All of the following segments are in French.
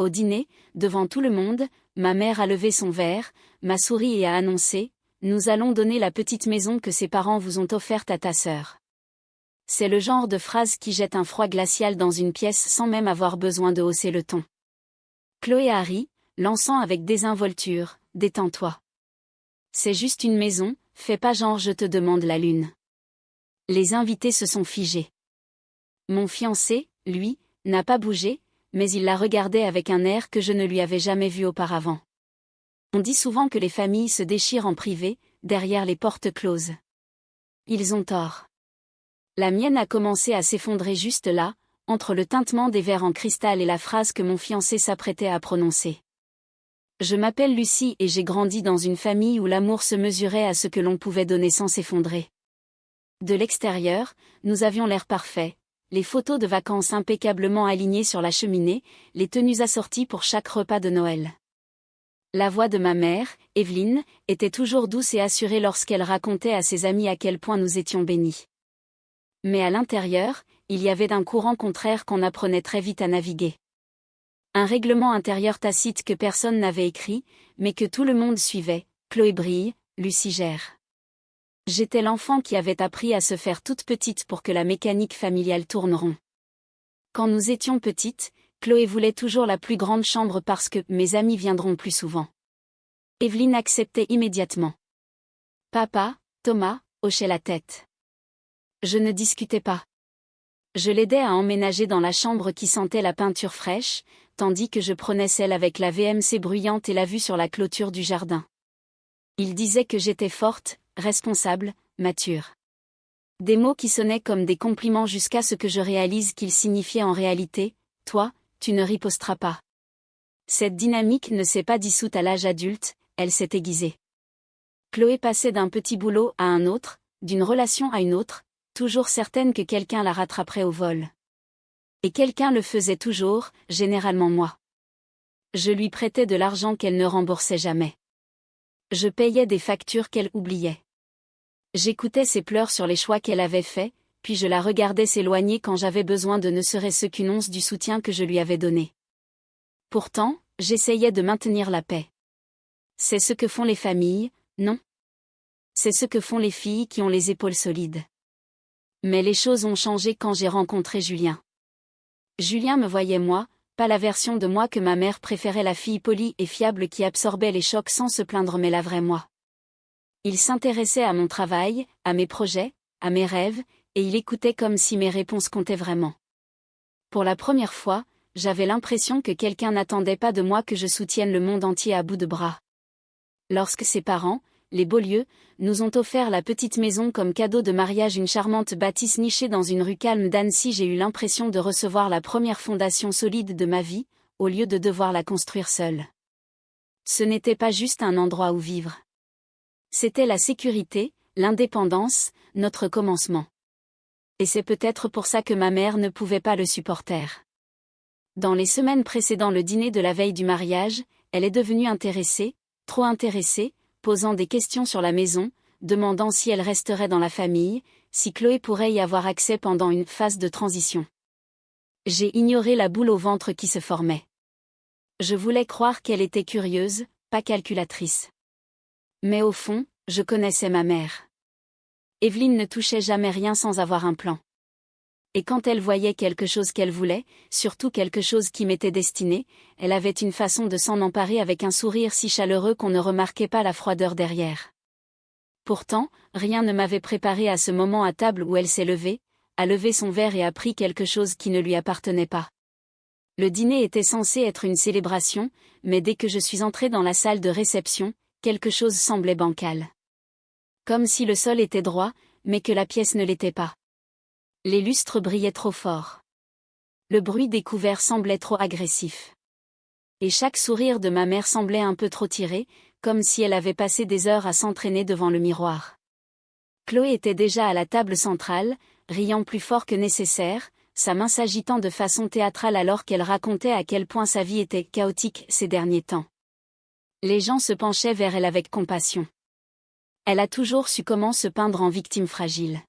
Au dîner, devant tout le monde, ma mère a levé son verre, m'a souri et a annoncé « Nous allons donner la petite maison que ses parents vous ont offerte à ta sœur ». C'est le genre de phrase qui jette un froid glacial dans une pièce sans même avoir besoin de hausser le ton. Chloé a ri, lançant avec désinvolture « Détends-toi. C'est juste une maison, fais pas genre je te demande la lune ». Les invités se sont figés. Mon fiancé, lui, n'a pas bougé, mais il la regardait avec un air que je ne lui avais jamais vu auparavant. On dit souvent que les familles se déchirent en privé, derrière les portes closes. Ils ont tort. La mienne a commencé à s'effondrer juste là, entre le tintement des verres en cristal et la phrase que mon fiancé s'apprêtait à prononcer. Je m'appelle Lucie et j'ai grandi dans une famille où l'amour se mesurait à ce que l'on pouvait donner sans s'effondrer. De l'extérieur, nous avions l'air parfait, les photos de vacances impeccablement alignées sur la cheminée, les tenues assorties pour chaque repas de Noël. La voix de ma mère, Evelyne, était toujours douce et assurée lorsqu'elle racontait à ses amis à quel point nous étions bénis. Mais à l'intérieur, il y avait un courant contraire qu'on apprenait très vite à naviguer. Un règlement intérieur tacite que personne n'avait écrit, mais que tout le monde suivait. Chloé brille, Lucie gère. J'étais l'enfant qui avait appris à se faire toute petite pour que la mécanique familiale tourne rond. Quand nous étions petites, Chloé voulait toujours la plus grande chambre parce que mes amis viendront plus souvent. Evelyne acceptait immédiatement. Papa, Thomas, hochait la tête. Je ne discutais pas. Je l'aidais à emménager dans la chambre qui sentait la peinture fraîche, tandis que je prenais celle avec la VMC bruyante et la vue sur la clôture du jardin. Il disait que j'étais forte, responsable, mature. Des mots qui sonnaient comme des compliments jusqu'à ce que je réalise qu'ils signifiaient en réalité « Toi, tu ne riposteras pas ». Cette dynamique ne s'est pas dissoute à l'âge adulte, elle s'est aiguisée. Chloé passait d'un petit boulot à un autre, d'une relation à une autre, toujours certaine que quelqu'un la rattraperait au vol. Et quelqu'un le faisait toujours, généralement moi. Je lui prêtais de l'argent qu'elle ne remboursait jamais. Je payais des factures qu'elle oubliait. J'écoutais ses pleurs sur les choix qu'elle avait faits, puis je la regardais s'éloigner quand j'avais besoin de ne serait-ce qu'une once du soutien que je lui avais donné. Pourtant, j'essayais de maintenir la paix. C'est ce que font les familles, non? C'est ce que font les filles qui ont les épaules solides. Mais les choses ont changé quand j'ai rencontré Julien. Julien me voyait moi, pas la version de moi que ma mère préférait, la fille polie et fiable qui absorbait les chocs sans se plaindre, mais la vraie moi. Il s'intéressait à mon travail, à mes projets, à mes rêves, et il écoutait comme si mes réponses comptaient vraiment. Pour la première fois, j'avais l'impression que quelqu'un n'attendait pas de moi que je soutienne le monde entier à bout de bras. Lorsque ses parents, les Beaulieu, nous ont offert la petite maison comme cadeau de mariage, une charmante bâtisse nichée dans une rue calme d'Annecy, j'ai eu l'impression de recevoir la première fondation solide de ma vie, au lieu de devoir la construire seule. Ce n'était pas juste un endroit où vivre. C'était la sécurité, l'indépendance, notre commencement. Et c'est peut-être pour ça que ma mère ne pouvait pas le supporter. Dans les semaines précédant le dîner de la veille du mariage, elle est devenue intéressée, trop intéressée, posant des questions sur la maison, demandant si elle resterait dans la famille, si Chloé pourrait y avoir accès pendant une phase de transition. J'ai ignoré la boule au ventre qui se formait. Je voulais croire qu'elle était curieuse, pas calculatrice. Mais au fond, je connaissais ma mère. Evelyne ne touchait jamais rien sans avoir un plan. Et quand elle voyait quelque chose qu'elle voulait, surtout quelque chose qui m'était destiné, elle avait une façon de s'en emparer avec un sourire si chaleureux qu'on ne remarquait pas la froideur derrière. Pourtant, rien ne m'avait préparé à ce moment à table où elle s'est levée, a levé son verre et a pris quelque chose qui ne lui appartenait pas. Le dîner était censé être une célébration, mais dès que je suis entrée dans la salle de réception, quelque chose semblait bancal. Comme si le sol était droit, mais que la pièce ne l'était pas. Les lustres brillaient trop fort. Le bruit des couverts semblait trop agressif. Et chaque sourire de ma mère semblait un peu trop tiré, comme si elle avait passé des heures à s'entraîner devant le miroir. Chloé était déjà à la table centrale, riant plus fort que nécessaire, sa main s'agitant de façon théâtrale alors qu'elle racontait à quel point sa vie était chaotique ces derniers temps. Les gens se penchaient vers elle avec compassion. Elle a toujours su comment se peindre en victime fragile.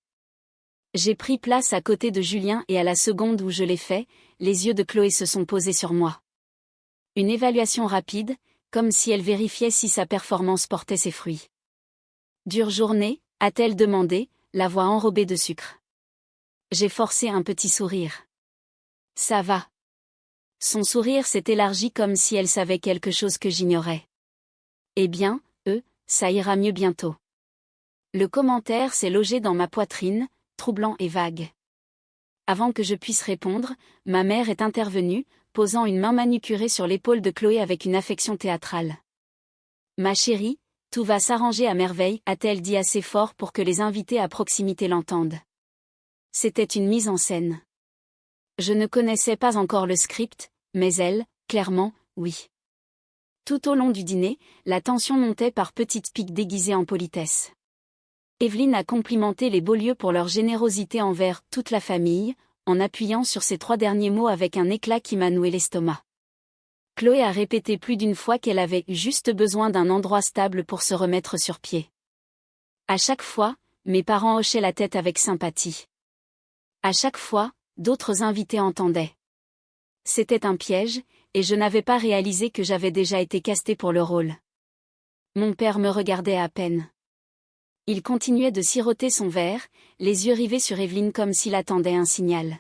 J'ai pris place à côté de Julien et à la seconde où je l'ai fait, les yeux de Chloé se sont posés sur moi. Une évaluation rapide, comme si elle vérifiait si sa performance portait ses fruits. Dure journée, a-t-elle demandé, la voix enrobée de sucre. J'ai forcé un petit sourire. Ça va. Son sourire s'est élargi comme si elle savait quelque chose que j'ignorais. Eh bien, ça ira mieux bientôt. Le commentaire s'est logé dans ma poitrine, troublant et vague. Avant que je puisse répondre, ma mère est intervenue, posant une main manucurée sur l'épaule de Chloé avec une affection théâtrale. Ma chérie, tout va s'arranger à merveille, a-t-elle dit assez fort pour que les invités à proximité l'entendent. C'était une mise en scène. Je ne connaissais pas encore le script, mais elle, clairement, oui. Tout au long du dîner, la tension montait par petites piques déguisées en politesse. Evelyne a complimenté les Beaulieu pour leur générosité envers toute la famille, en appuyant sur ces 3 derniers mots avec un éclat qui m'a noué l'estomac. Chloé a répété plus d'une fois qu'elle avait juste besoin d'un endroit stable pour se remettre sur pied. À chaque fois, mes parents hochaient la tête avec sympathie. À chaque fois, d'autres invités entendaient. C'était un piège, et je n'avais pas réalisé que j'avais déjà été castée pour le rôle. Mon père me regardait à peine. Il continuait de siroter son verre, les yeux rivés sur Evelyne comme s'il attendait un signal.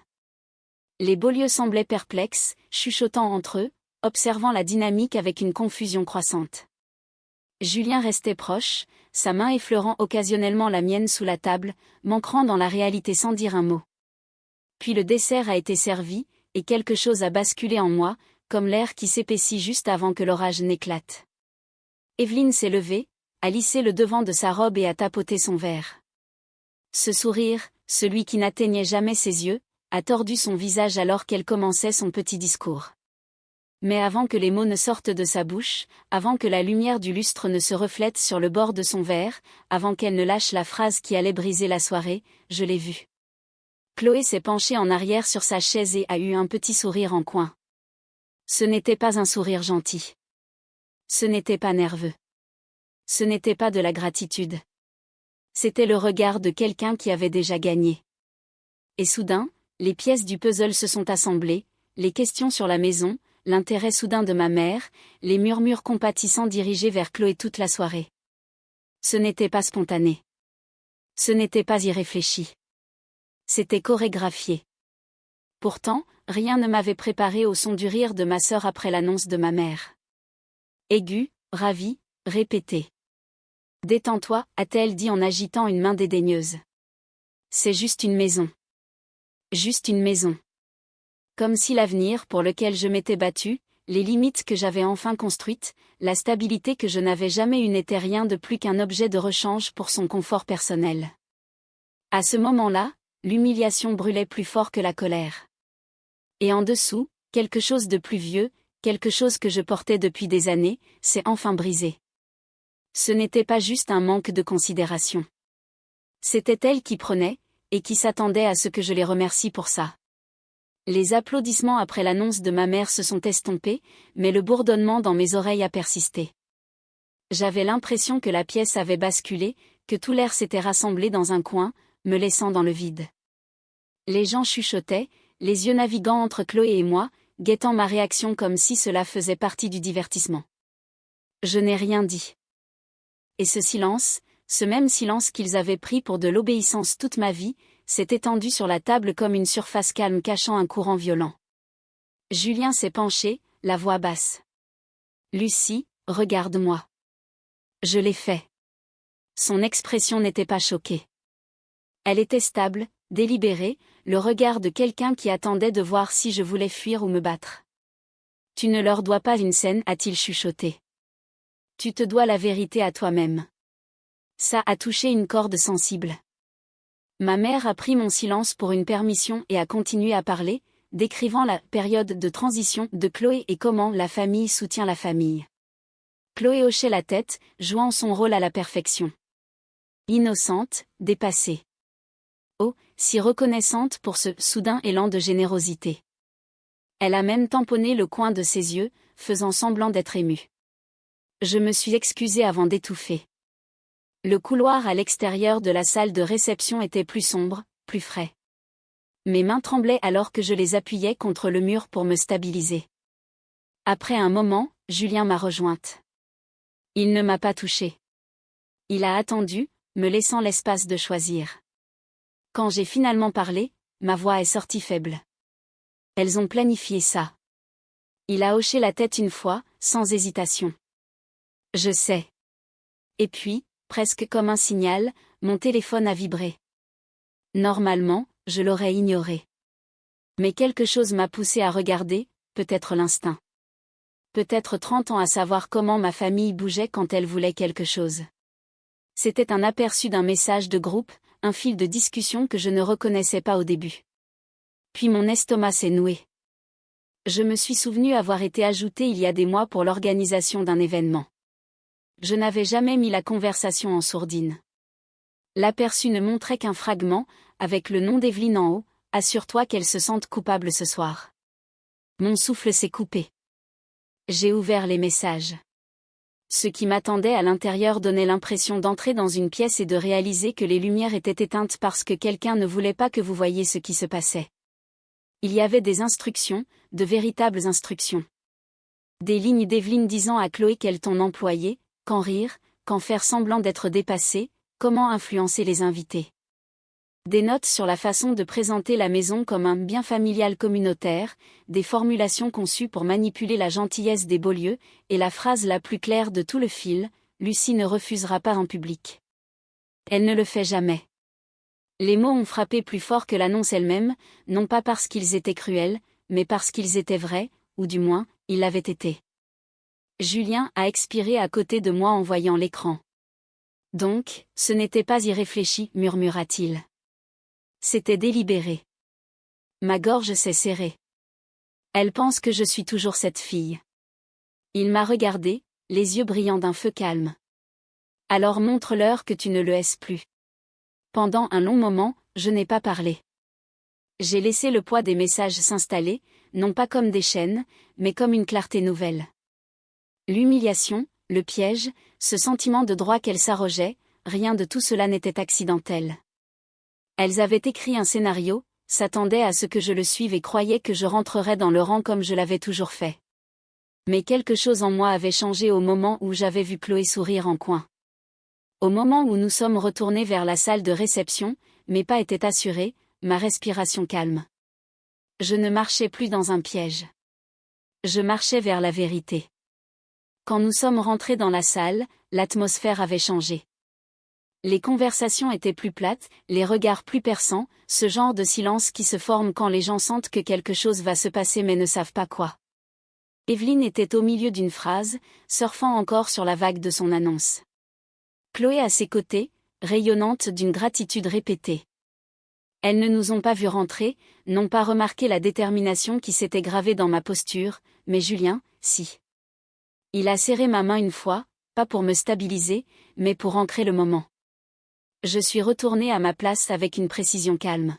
Les Beaulieu semblaient perplexes, chuchotant entre eux, observant la dynamique avec une confusion croissante. Julien restait proche, sa main effleurant occasionnellement la mienne sous la table, m'ancrant dans la réalité sans dire un mot. Puis le dessert a été servi, et quelque chose a basculé en moi, comme l'air qui s'épaissit juste avant que l'orage n'éclate. Evelyne s'est levée, a lissé le devant de sa robe et a tapoté son verre. Ce sourire, celui qui n'atteignait jamais ses yeux, a tordu son visage alors qu'elle commençait son petit discours. Mais avant que les mots ne sortent de sa bouche, avant que la lumière du lustre ne se reflète sur le bord de son verre, avant qu'elle ne lâche la phrase qui allait briser la soirée, je l'ai vue. Chloé s'est penchée en arrière sur sa chaise et a eu un petit sourire en coin. Ce n'était pas un sourire gentil. Ce n'était pas nerveux. Ce n'était pas de la gratitude. C'était le regard de quelqu'un qui avait déjà gagné. Et soudain, les pièces du puzzle se sont assemblées, les questions sur la maison, l'intérêt soudain de ma mère, les murmures compatissants dirigés vers Chloé toute la soirée. Ce n'était pas spontané. Ce n'était pas irréfléchi. C'était chorégraphié. Pourtant, rien ne m'avait préparé au son du rire de ma sœur après l'annonce de ma mère. Aigu, ravi, répété. « Détends-toi » a-t-elle dit en agitant une main dédaigneuse. C'est juste une maison. Juste une maison. Comme si l'avenir pour lequel je m'étais battue, les limites que j'avais enfin construites, la stabilité que je n'avais jamais eue n'étaient rien de plus qu'un objet de rechange pour son confort personnel. À ce moment-là, l'humiliation brûlait plus fort que la colère. Et en dessous, quelque chose de plus vieux, quelque chose que je portais depuis des années, s'est enfin brisé. Ce n'était pas juste un manque de considération. C'était elle qui prenait, et qui s'attendait à ce que je les remercie pour ça. Les applaudissements après l'annonce de ma mère se sont estompés, mais le bourdonnement dans mes oreilles a persisté. J'avais l'impression que la pièce avait basculé, que tout l'air s'était rassemblé dans un coin, me laissant dans le vide. Les gens chuchotaient, les yeux naviguant entre Chloé et moi, guettant ma réaction comme si cela faisait partie du divertissement. Je n'ai rien dit. Et ce silence, ce même silence qu'ils avaient pris pour de l'obéissance toute ma vie, s'est étendu sur la table comme une surface calme cachant un courant violent. Julien s'est penché, la voix basse. « Lucie, regarde-moi. » Je l'ai fait. Son expression n'était pas choquée. Elle était stable, délibérée, le regard de quelqu'un qui attendait de voir si je voulais fuir ou me battre. « Tu ne leur dois pas une scène, a-t-il chuchoté. Tu te dois la vérité à toi-même. » Ça a touché une corde sensible. Ma mère a pris mon silence pour une permission et a continué à parler, décrivant la période de transition de Chloé et comment la famille soutient la famille. Chloé hochait la tête, jouant son rôle à la perfection. Innocente, dépassée. Oh, si reconnaissante pour ce soudain élan de générosité. Elle a même tamponné le coin de ses yeux, faisant semblant d'être émue. Je me suis excusée avant d'étouffer. Le couloir à l'extérieur de la salle de réception était plus sombre, plus frais. Mes mains tremblaient alors que je les appuyais contre le mur pour me stabiliser. Après un moment, Julien m'a rejointe. Il ne m'a pas touchée. Il a attendu, me laissant l'espace de choisir. Quand j'ai finalement parlé, ma voix est sortie faible. Elles ont planifié ça. Il a hoché la tête une fois, sans hésitation. Je sais. Et puis, presque comme un signal, mon téléphone a vibré. Normalement, je l'aurais ignoré. Mais quelque chose m'a poussé à regarder, peut-être l'instinct. Peut-être 30 ans à savoir comment ma famille bougeait quand elle voulait quelque chose. C'était un aperçu d'un message de groupe, un fil de discussion que je ne reconnaissais pas au début. Puis mon estomac s'est noué. Je me suis souvenu avoir été ajouté il y a des mois pour l'organisation d'un événement. Je n'avais jamais mis la conversation en sourdine. L'aperçu ne montrait qu'un fragment, avec le nom d'Evelyne en haut, « Assure-toi qu'elle se sente coupable ce soir ». Mon souffle s'est coupé. J'ai ouvert les messages. Ce qui m'attendait à l'intérieur donnait l'impression d'entrer dans une pièce et de réaliser que les lumières étaient éteintes parce que quelqu'un ne voulait pas que vous voyiez ce qui se passait. Il y avait des instructions, de véritables instructions. Des lignes d'Evelyne disant à Chloé quel ton employer, quand rire, quand faire semblant d'être dépassé, comment influencer les invités. Des notes sur la façon de présenter la maison comme un bien familial communautaire, des formulations conçues pour manipuler la gentillesse des beaux lieux, et la phrase la plus claire de tout le fil, Lucie ne refusera pas en public. Elle ne le fait jamais. Les mots ont frappé plus fort que l'annonce elle-même, non pas parce qu'ils étaient cruels, mais parce qu'ils étaient vrais, ou du moins, ils l'avaient été. Julien a expiré à côté de moi en voyant l'écran. Donc, ce n'était pas irréfléchi, murmura-t-il. C'était délibéré. Ma gorge s'est serrée. Elle pense que je suis toujours cette fille. Il m'a regardé, les yeux brillants d'un feu calme. Alors montre-leur que tu ne le haises plus. Pendant un long moment, je n'ai pas parlé. J'ai laissé le poids des messages s'installer, non pas comme des chaînes, mais comme une clarté nouvelle. L'humiliation, le piège, ce sentiment de droit qu'elle s'arrogeait, rien de tout cela n'était accidentel. Elles avaient écrit un scénario, s'attendaient à ce que je le suive et croyaient que je rentrerais dans le rang comme je l'avais toujours fait. Mais quelque chose en moi avait changé au moment où j'avais vu Chloé sourire en coin. Au moment où nous sommes retournés vers la salle de réception, mes pas étaient assurés, ma respiration calme. Je ne marchais plus dans un piège. Je marchais vers la vérité. Quand nous sommes rentrés dans la salle, l'atmosphère avait changé. Les conversations étaient plus plates, les regards plus perçants, ce genre de silence qui se forme quand les gens sentent que quelque chose va se passer mais ne savent pas quoi. Evelyne était au milieu d'une phrase, surfant encore sur la vague de son annonce. Chloé à ses côtés, rayonnante d'une gratitude répétée. Elles ne nous ont pas vus rentrer, n'ont pas remarqué la détermination qui s'était gravée dans ma posture, mais Julien, si. Il a serré ma main une fois, pas pour me stabiliser, mais pour ancrer le moment. Je suis retournée à ma place avec une précision calme.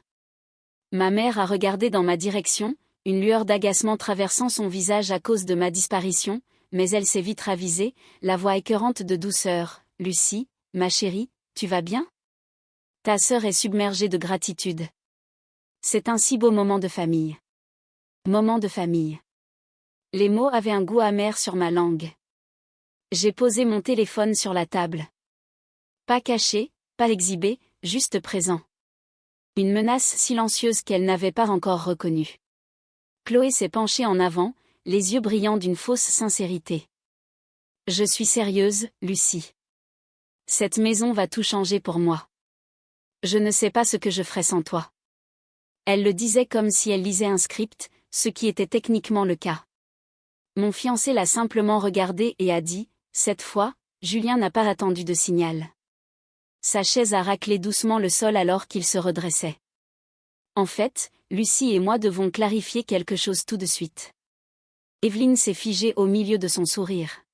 Ma mère a regardé dans ma direction, une lueur d'agacement traversant son visage à cause de ma disparition, mais elle s'est vite ravisée, la voix écœurante de douceur. « Lucie, ma chérie, tu vas bien ? Ta sœur est submergée de gratitude. C'est un si beau moment de famille. » Moment de famille. Les mots avaient un goût amer sur ma langue. J'ai posé mon téléphone sur la table. Pas caché, pas exhibé, juste présent. Une menace silencieuse qu'elle n'avait pas encore reconnue. Chloé s'est penchée en avant, les yeux brillants d'une fausse sincérité. Je suis sérieuse, Lucie. Cette maison va tout changer pour moi. Je ne sais pas ce que je ferais sans toi. Elle le disait comme si elle lisait un script, ce qui était techniquement le cas. Mon fiancé l'a simplement regardé et a dit, cette fois, Julien n'a pas attendu de signal. Sa chaise a raclé doucement le sol alors qu'il se redressait. En fait, Lucie et moi devons clarifier quelque chose tout de suite. Evelyne s'est figée au milieu de son sourire.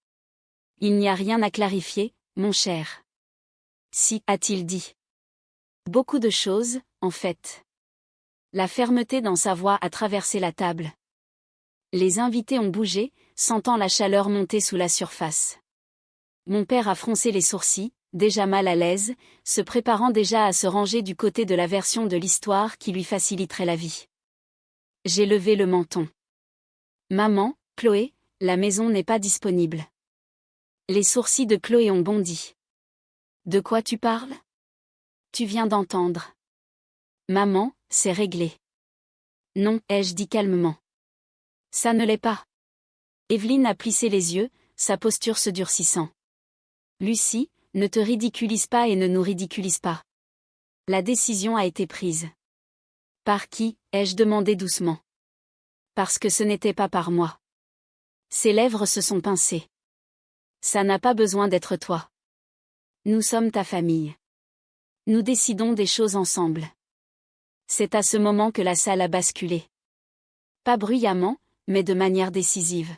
Il n'y a rien à clarifier, mon cher. Si, a-t-il dit. Beaucoup de choses, en fait. La fermeté dans sa voix a traversé la table. Les invités ont bougé, sentant la chaleur monter sous la surface. Mon père a froncé les sourcils, déjà mal à l'aise, se préparant déjà à se ranger du côté de la version de l'histoire qui lui faciliterait la vie. J'ai levé le menton. Maman, Chloé, la maison n'est pas disponible. Les sourcils de Chloé ont bondi. De quoi tu parles? Tu viens d'entendre. Maman, c'est réglé. Non, ai-je dit calmement. Ça ne l'est pas. Evelyne a plissé les yeux, sa posture se durcissant. Lucie, ne te ridiculise pas et ne nous ridiculise pas. La décision a été prise. Par qui, ai-je demandé doucement. Parce que ce n'était pas par moi. Ses lèvres se sont pincées. Ça n'a pas besoin d'être toi. Nous sommes ta famille. Nous décidons des choses ensemble. C'est à ce moment que la salle a basculé. Pas bruyamment, mais de manière décisive.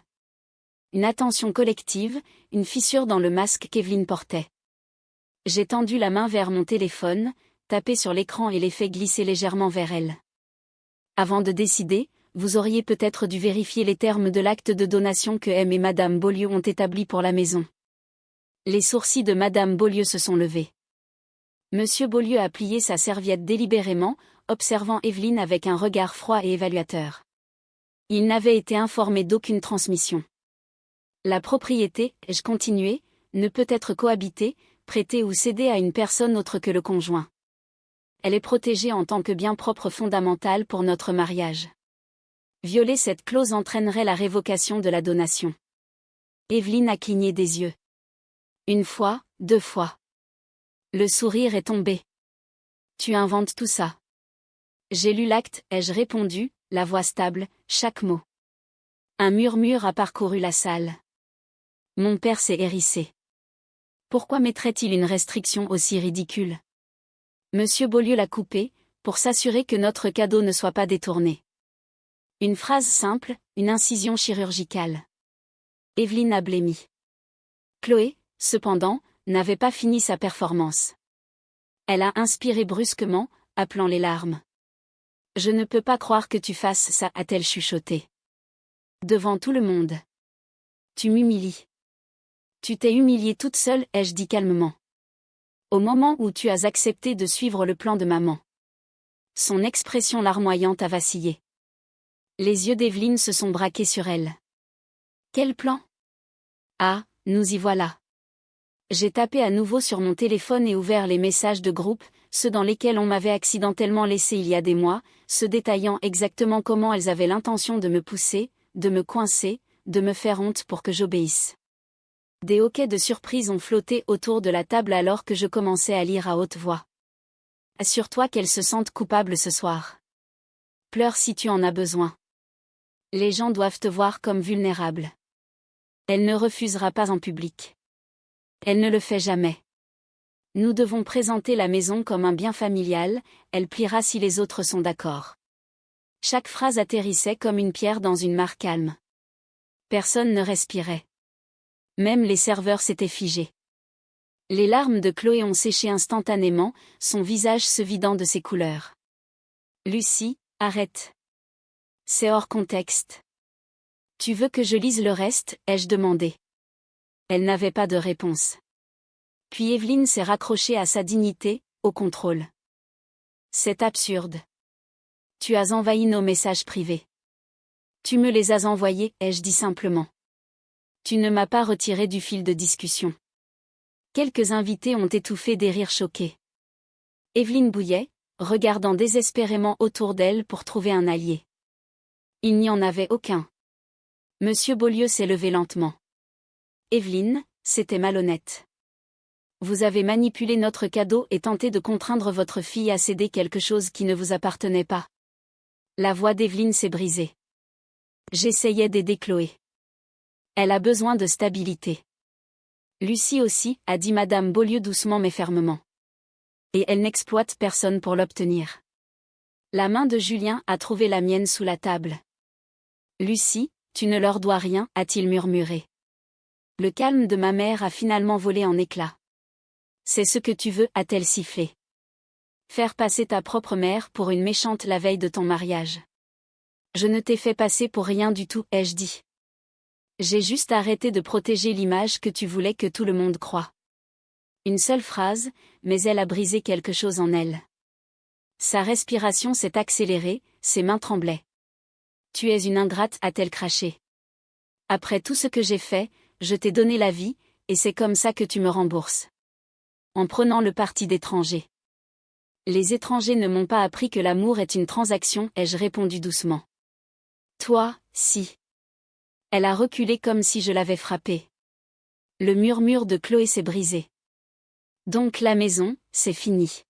Une attention collective, une fissure dans le masque qu'Evelyne portait. J'ai tendu la main vers mon téléphone, tapé sur l'écran et l'ai fait glisser légèrement vers elle. Avant de décider, vous auriez peut-être dû vérifier les termes de l'acte de donation que M et Madame Beaulieu ont établi pour la maison. Les sourcils de Madame Beaulieu se sont levés. Monsieur Beaulieu a plié sa serviette délibérément, observant Evelyne avec un regard froid et évaluateur. Il n'avait été informé d'aucune transmission. La propriété, ai-je continué, ne peut être cohabitée, prêtée ou cédée à une personne autre que le conjoint. Elle est protégée en tant que bien propre fondamental pour notre mariage. Violer cette clause entraînerait la révocation de la donation. Evelyne a cligné des yeux. Une fois, 2 fois. Le sourire est tombé. Tu inventes tout ça. J'ai lu l'acte, ai-je répondu, la voix stable, chaque mot. Un murmure a parcouru la salle. Mon père s'est hérissé. Pourquoi mettrait-il une restriction aussi ridicule? Monsieur Beaulieu l'a coupé, pour s'assurer que notre cadeau ne soit pas détourné. Une phrase simple, une incision chirurgicale. Evelyne a blêmi. Chloé, cependant, n'avait pas fini sa performance. Elle a inspiré brusquement, appelant les larmes. Je ne peux pas croire que tu fasses ça, a-t-elle chuchoté. Devant tout le monde. Tu m'humilies. Tu t'es humiliée toute seule, ai-je dit calmement. Au moment où tu as accepté de suivre le plan de maman. Son expression larmoyante a vacillé. Les yeux d'Evelyne se sont braqués sur elle. Quel plan? Ah, nous y voilà. J'ai tapé à nouveau sur mon téléphone et ouvert les messages de groupe, ceux dans lesquels on m'avait accidentellement laissé il y a des mois, ceux détaillant exactement comment elles avaient l'intention de me pousser, de me coincer, de me faire honte pour que j'obéisse. Des hoquets de surprise ont flotté autour de la table alors que je commençais à lire à haute voix. Assure-toi qu'elles se sentent coupables ce soir. Pleure si tu en as besoin. Les gens doivent te voir comme vulnérable. Elle ne refusera pas en public. Elle ne le fait jamais. Nous devons présenter la maison comme un bien familial, elle pliera si les autres sont d'accord. Chaque phrase atterrissait comme une pierre dans une mare calme. Personne ne respirait. Même les serveurs s'étaient figés. Les larmes de Chloé ont séché instantanément, son visage se vidant de ses couleurs. Lucie, arrête. C'est hors contexte. Tu veux que je lise le reste, ai-je demandé. Elle n'avait pas de réponse. Puis Evelyne s'est raccrochée à sa dignité, au contrôle. C'est absurde. Tu as envahi nos messages privés. Tu me les as envoyés, ai-je dit simplement. Tu ne m'as pas retiré du fil de discussion. Quelques invités ont étouffé des rires choqués. Evelyne bouillait, regardant désespérément autour d'elle pour trouver un allié. Il n'y en avait aucun. Monsieur Beaulieu s'est levé lentement. Evelyne, c'était malhonnête. Vous avez manipulé notre cadeau et tenté de contraindre votre fille à céder quelque chose qui ne vous appartenait pas. La voix d'Evelyne s'est brisée. J'essayais d'aider Chloé. Elle a besoin de stabilité. Lucie aussi, a dit Madame Beaulieu doucement mais fermement. Et elle n'exploite personne pour l'obtenir. La main de Julien a trouvé la mienne sous la table. Lucie, tu ne leur dois rien, a-t-il murmuré. Le calme de ma mère a finalement volé en éclats. C'est ce que tu veux, a-t-elle sifflé. Faire passer ta propre mère pour une méchante la veille de ton mariage. Je ne t'ai fait passer pour rien du tout, ai-je dit. J'ai juste arrêté de protéger l'image que tu voulais que tout le monde croie. Une seule phrase, mais elle a brisé quelque chose en elle. Sa respiration s'est accélérée, ses mains tremblaient. Tu es une ingrate, a-t-elle craché. Après tout ce que j'ai fait, je t'ai donné la vie, et c'est comme ça que tu me rembourses. En prenant le parti d'étranger. Les étrangers ne m'ont pas appris que l'amour est une transaction, ai-je répondu doucement. Toi, si. Elle a reculé comme si je l'avais frappée. Le murmure de Chloé s'est brisé. Donc la maison, c'est fini.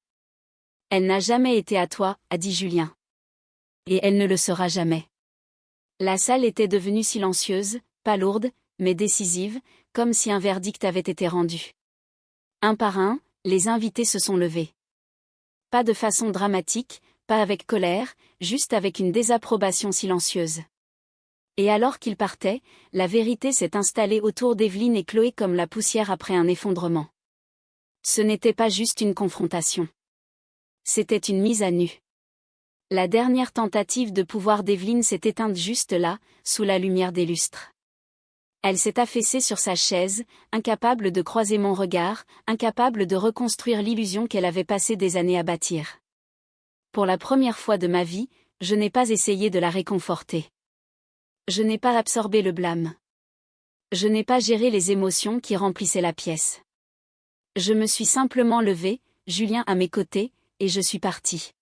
Elle n'a jamais été à toi, a dit Julien. Et elle ne le sera jamais. La salle était devenue silencieuse, pas lourde, mais décisive, comme si un verdict avait été rendu. Un par un, les invités se sont levés. Pas de façon dramatique, pas avec colère, juste avec une désapprobation silencieuse. Et alors qu'ils partaient, la vérité s'est installée autour d'Evelyne et Chloé comme la poussière après un effondrement. Ce n'était pas juste une confrontation. C'était une mise à nu. La dernière tentative de pouvoir d'Evelyne s'est éteinte juste là, sous la lumière des lustres. Elle s'est affaissée sur sa chaise, incapable de croiser mon regard, incapable de reconstruire l'illusion qu'elle avait passé des années à bâtir. Pour la première fois de ma vie, je n'ai pas essayé de la réconforter. Je n'ai pas absorbé le blâme. Je n'ai pas géré les émotions qui remplissaient la pièce. Je me suis simplement levée, Julien à mes côtés, et je suis partie.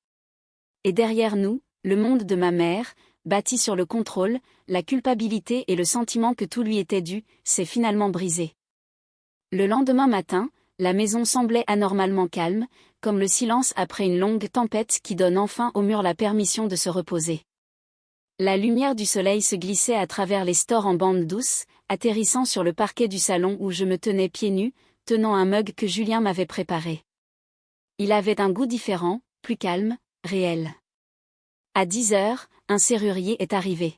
Et derrière nous, le monde de ma mère, bâti sur le contrôle, la culpabilité et le sentiment que tout lui était dû, s'est finalement brisé. Le lendemain matin, la maison semblait anormalement calme, comme le silence après une longue tempête qui donne enfin au mur la permission de se reposer. La lumière du soleil se glissait à travers les stores en bande douce, atterrissant sur le parquet du salon où je me tenais pieds nus, tenant un mug que Julien m'avait préparé. Il avait un goût différent, plus calme, réel. À 10 heures, un serrurier est arrivé.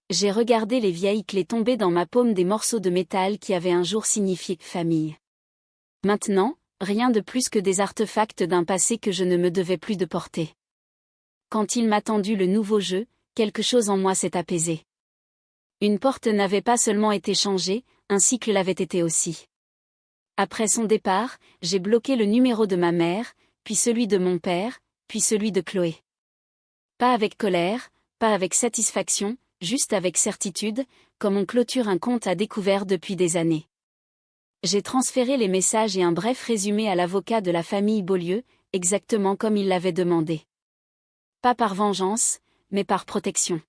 J'ai regardé les vieilles clés tomber dans ma paume, des morceaux de métal qui avaient un jour signifié « famille ». Maintenant, rien de plus que des artefacts d'un passé que je ne me devais plus de porter. Quand il m'a tendu le nouveau jeu, quelque chose en moi s'est apaisé. Une porte n'avait pas seulement été changée, un cycle l'avait été aussi. Après son départ, j'ai bloqué le numéro de ma mère, puis celui de mon père, puis celui de Chloé. Pas avec colère, pas avec satisfaction, juste avec certitude, comme on clôture un compte à découvert depuis des années. J'ai transféré les messages et un bref résumé à l'avocat de la famille Beaulieu, exactement comme il l'avait demandé. Pas par vengeance, mais par protection.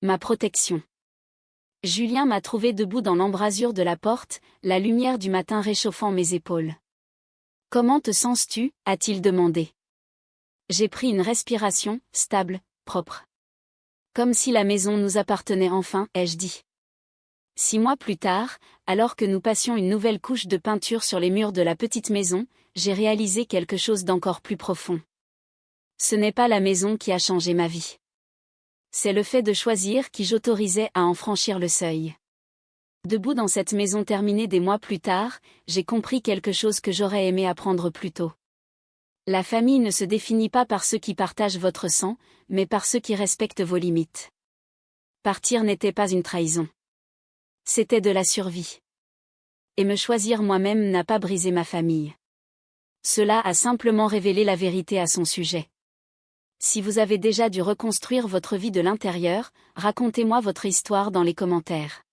Ma protection. Julien m'a trouvé debout dans l'embrasure de la porte, la lumière du matin réchauffant mes épaules. « Comment te sens-tu » a-t-il demandé. J'ai pris une respiration, stable, propre. Comme si la maison nous appartenait enfin, ai-je dit. 6 mois plus tard, alors que nous passions une nouvelle couche de peinture sur les murs de la petite maison, j'ai réalisé quelque chose d'encore plus profond. Ce n'est pas la maison qui a changé ma vie. C'est le fait de choisir qui j'autorisais à en franchir le seuil. Debout dans cette maison terminée des mois plus tard, j'ai compris quelque chose que j'aurais aimé apprendre plus tôt. La famille ne se définit pas par ceux qui partagent votre sang, mais par ceux qui respectent vos limites. Partir n'était pas une trahison. C'était de la survie. Et me choisir moi-même n'a pas brisé ma famille. Cela a simplement révélé la vérité à son sujet. Si vous avez déjà dû reconstruire votre vie de l'intérieur, racontez-moi votre histoire dans les commentaires.